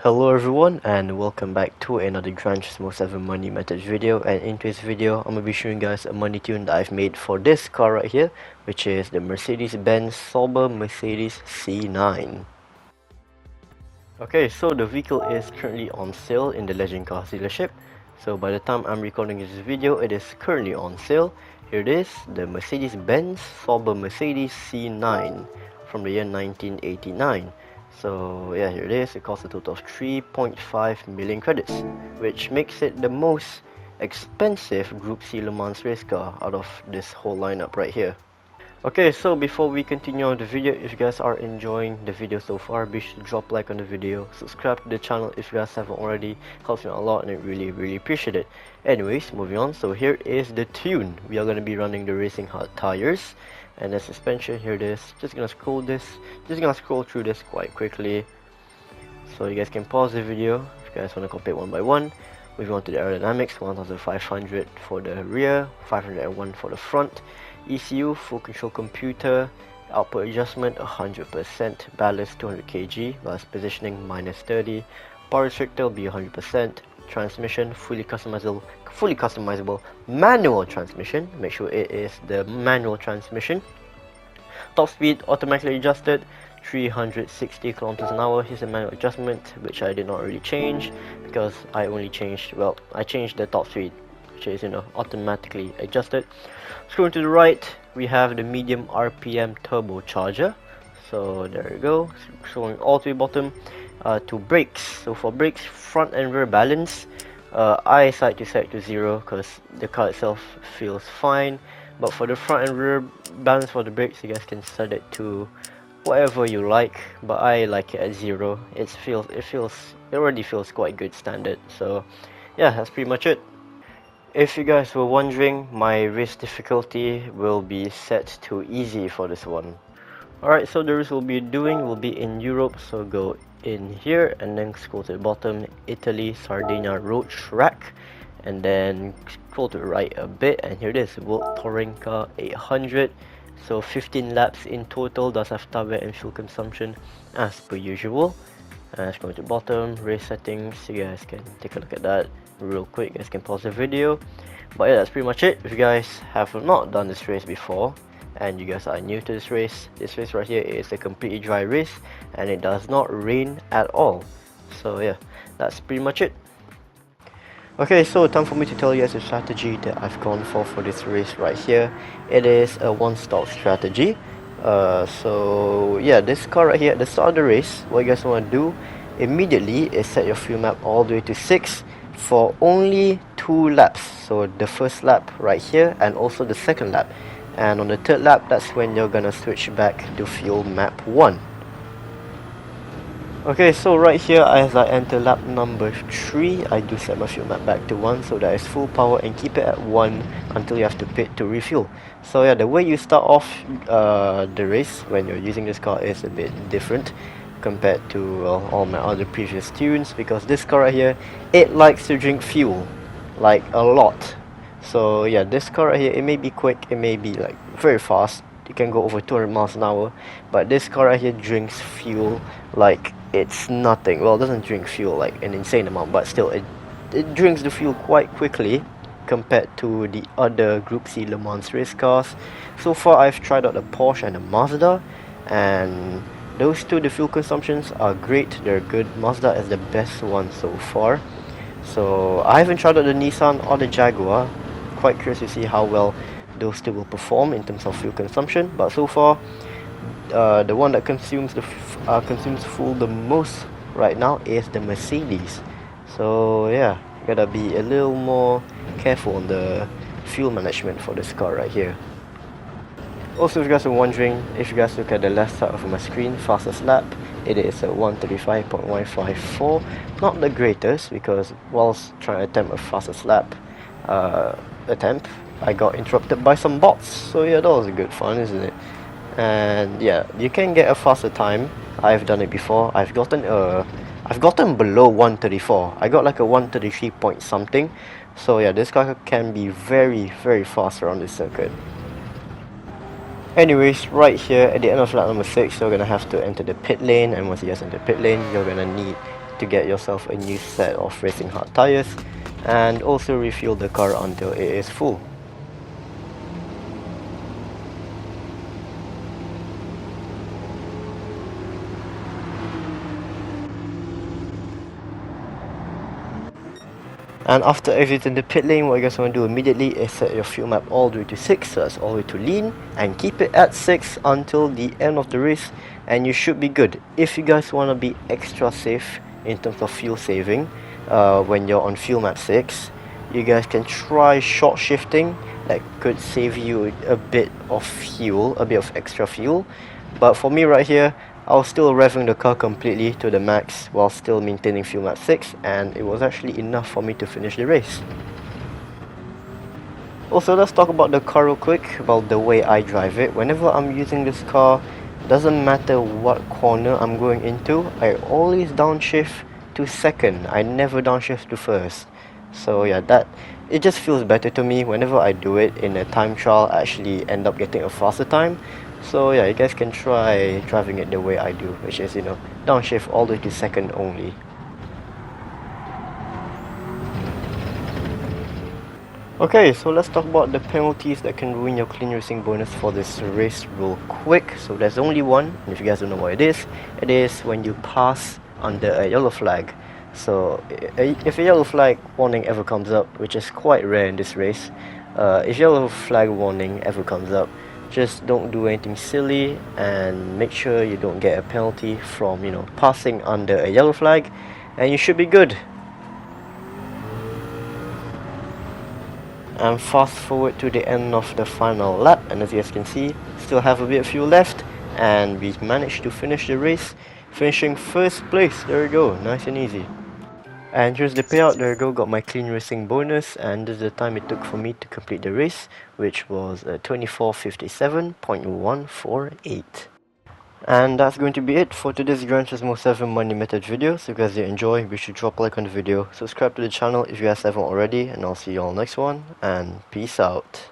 Hello everyone and welcome back to another Gran Turismo 7 money methods video, and in today's video I'm going to be showing you guys a money tune that I've made for this car right here, which is the Mercedes-Benz Sauber Mercedes C9. Okay, so the vehicle is currently on sale in the Legend Cars dealership. So by the time I'm recording this video, it is currently on sale. Here it is, the Mercedes-Benz Sauber Mercedes C9 from the year 1989. So yeah, here it is. It costs a total of 3.5 million credits, which makes it the most expensive Group C Le Mans race car out of this whole lineup right here. Okay, so before we continue on the video, if you guys are enjoying the video so far, be sure to drop a like on the video, subscribe to the channel if you guys haven't already. Helps me out a lot and I really appreciate it. Anyways, moving on. So here is the tune. We are going to be running the racing hard tires and the suspension. Here it is. Just gonna scroll through this quite quickly, so you guys can pause the video if you guys want to compare one by one. Moving on to the aerodynamics, 1500 for the rear, 501 for the front. ECU, full control computer, output adjustment 100%, ballast 200 kg, ballast positioning -30, power restrictor will be 100%, transmission fully customizable manual transmission. Make sure it is the manual transmission. Top speed automatically adjusted 360 kilometers an hour. Here's a manual adjustment, which I did not really change because I changed the top speed, which is automatically adjusted. Scrolling to the right, we have the medium RPM turbocharger. So there you go. Scrolling all to the bottom to brakes. So for brakes, front and rear balance, I set to 0 because the car itself feels fine. But for the front and rear balance for the brakes, you guys can set it to whatever you like, but I like it at 0. It already feels quite good standard. So yeah, that's pretty much it. If you guys were wondering, my race difficulty will be set to easy for this one. Alright, so the race will be in Europe, so go in here and then scroll to the bottom, Italy, Sardinia road track, and then scroll to the right a bit, and here it is, World Touring Car 800. So 15 laps in total, does have tire and fuel consumption as per usual. Scroll to the bottom, race settings, you guys can take a look at that real quick. You guys can pause the video. But yeah, that's pretty much it. If you guys have not done this race before and you guys are new to this race right here is a completely dry race and it does not rain at all. So yeah, that's pretty much it. Okay, so time for me to tell you guys the strategy that I've gone for this race right here. It is a one-stop strategy. So yeah, this car right here at the start of the race, what you guys want to do immediately is set your fuel map all the way to 6 for only 2 laps. So the first lap right here and also the second lap, and on the third lap, that's when you're gonna switch back to fuel map 1. Okay, so right here as I enter lap number 3, I do set my fuel map back to 1 so that it's full power, and keep it at 1 until you have to pit to refuel. So yeah, the way you start off the race when you're using this car is a bit different compared to all my other previous tunes, because this car right here, it likes to drink fuel like a lot. So yeah, this car right here, it may be quick, it may be like very fast, you can go over 200 miles an hour, but this car right here drinks fuel like it's nothing. Well, it doesn't drink fuel like an insane amount, but still it drinks the fuel quite quickly compared to the other Group C Le Mans race cars. So far I've tried out the Porsche and the Mazda, and those two, the fuel consumptions are great, they're good. Mazda is the best one so far. So I haven't tried out the Nissan or the Jaguar. Quite curious to see how well those two will perform in terms of fuel consumption, but so far the one that consumes fuel the most right now is the Mercedes. So yeah, gotta be a little more careful on the fuel management for this car right here. Also, if you guys are wondering, if you guys look at the left side of my screen, fastest lap, it is a 135.154. Not the greatest, because whilst trying to attempt a fastest lap attempt, I got interrupted by some bots. So yeah, that was a good fun, isn't it? And yeah, you can get a faster time. I've done it before. I've gotten below 134. I got like a 133 point something. So yeah, this car can be very fast around this circuit. Anyways, right here at the end of lap number 6, you're gonna have to enter the pit lane, and once you guys enter the pit lane, you're gonna need to get yourself a new set of racing hard tires, and also refuel the car until it is full. And after exiting the pit lane, what you guys want to do immediately is set your fuel map all the way to 6, so that's all the way to lean, and keep it at 6 until the end of the race, and you should be good. If you guys want to be extra safe in terms of fuel saving, when you're on fuel map 6, you guys can try short shifting. That could save you a bit of fuel, a bit of extra fuel. But for me right here, I was still revving the car completely to the max while still maintaining fuel map 6, and it was actually enough for me to finish the race. Also, let's talk about the car real quick, about the way I drive it. Whenever I'm using this car, doesn't matter what corner I'm going into, I always downshift to second. I never downshift to first. So yeah, it just feels better to me. Whenever I do it in a time trial, I actually end up getting a faster time. So yeah, you guys can try driving it the way I do, which is, downshift all the way to second only. Okay, so let's talk about the penalties that can ruin your clean racing bonus for this race real quick. So there's only one, and if you guys don't know what it is when you pass under a yellow flag. So if a yellow flag warning ever comes up, which is quite rare in this race, if yellow flag warning ever comes up, just don't do anything silly and make sure you don't get a penalty from, passing under a yellow flag, and you should be good. And fast forward to the end of the final lap, and as you guys can see, still have a bit of fuel left, and we managed to finish the race, finishing first place. There we go, nice and easy. And here's the payout. There we go, got my clean racing bonus, and this is the time it took for me to complete the race, which was 24:57.148. And that's going to be it for today's Gran Turismo 7 money method video. So if you guys did enjoy, be sure to drop a like on the video, subscribe to the channel if you guys haven't already, and I'll see you all next one, and peace out.